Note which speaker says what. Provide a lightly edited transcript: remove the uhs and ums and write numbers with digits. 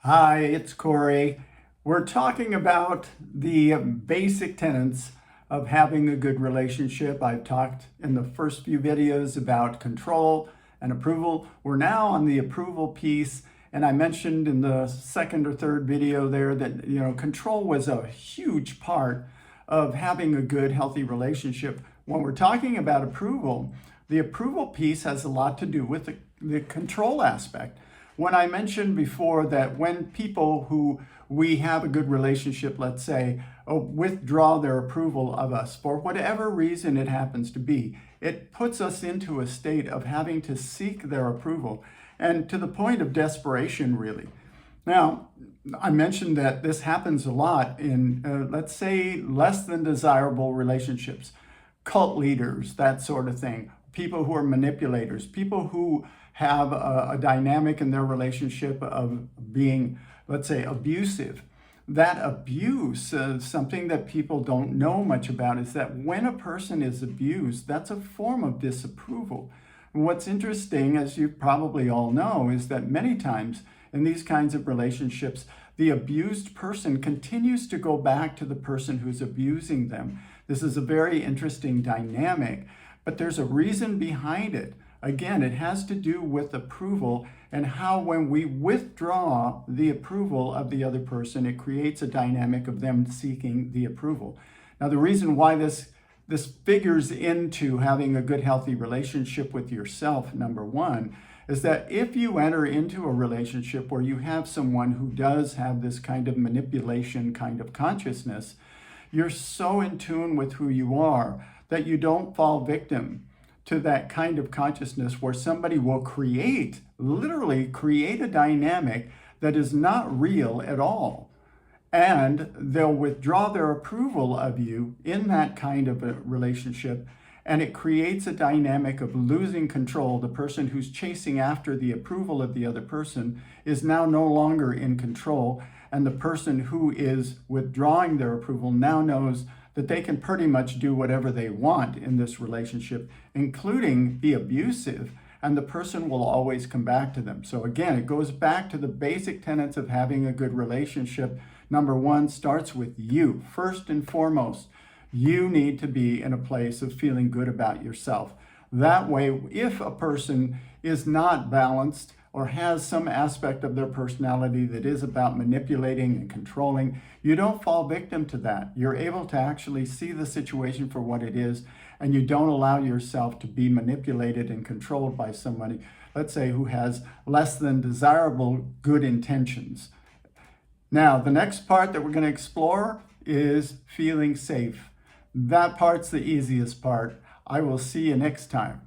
Speaker 1: Hi, it's Choury. We're talking about the basic tenets of having a good relationship. I've talked in the first few videos about control and approval. We're now on the approval piece, and I mentioned in the second or third video there that control was a huge part of having a good, healthy relationship. When we're talking about approval, the approval piece has a lot to do with the control aspect. When I mentioned before that when people who we have a good relationship, let's say, withdraw their approval of us for whatever reason it happens to be, it puts us into a state of having to seek their approval, and to the point of desperation, really. Now, I mentioned that this happens a lot in, let's say, less than desirable relationships, cult leaders, that sort of thing, people who are manipulators, people who have a dynamic in their relationship of being, let's say, abusive. That abuse, something that people don't know much about, is that when a person is abused, that's a form of disapproval. And what's interesting, as you probably all know, is that many times in these kinds of relationships, the abused person continues to go back to the person who's abusing them. This is a very interesting dynamic, but there's a reason behind it. Again, it has to do with approval and how when we withdraw the approval of the other person, it creates a dynamic of them seeking the approval. Now, the reason why this figures into having a good, healthy relationship with yourself, number one, is that if you enter into a relationship where you have someone who does have this kind of manipulation kind of consciousness, you're so in tune with who you are that you don't fall victim to that kind of consciousness where somebody will literally create a dynamic that is not real at all. And they'll withdraw their approval of you in that kind of a relationship, and it creates a dynamic of losing control. The person who's chasing after the approval of the other person is now no longer in control, and the person who is withdrawing their approval now knows that they can pretty much do whatever they want in this relationship, including be abusive, and the person will always come back to them. So again, it goes back to the basic tenets of having a good relationship. Number one starts with you. First and foremost, you need to be in a place of feeling good about yourself. That way, if a person is not balanced or has some aspect of their personality that is about manipulating and controlling, you don't fall victim to that. You're able to actually see the situation for what it is, and you don't allow yourself to be manipulated and controlled by somebody, let's say, who has less than desirable good intentions. Now, the next part that we're going to explore is feeling safe. That part's the easiest part. I will see you next time.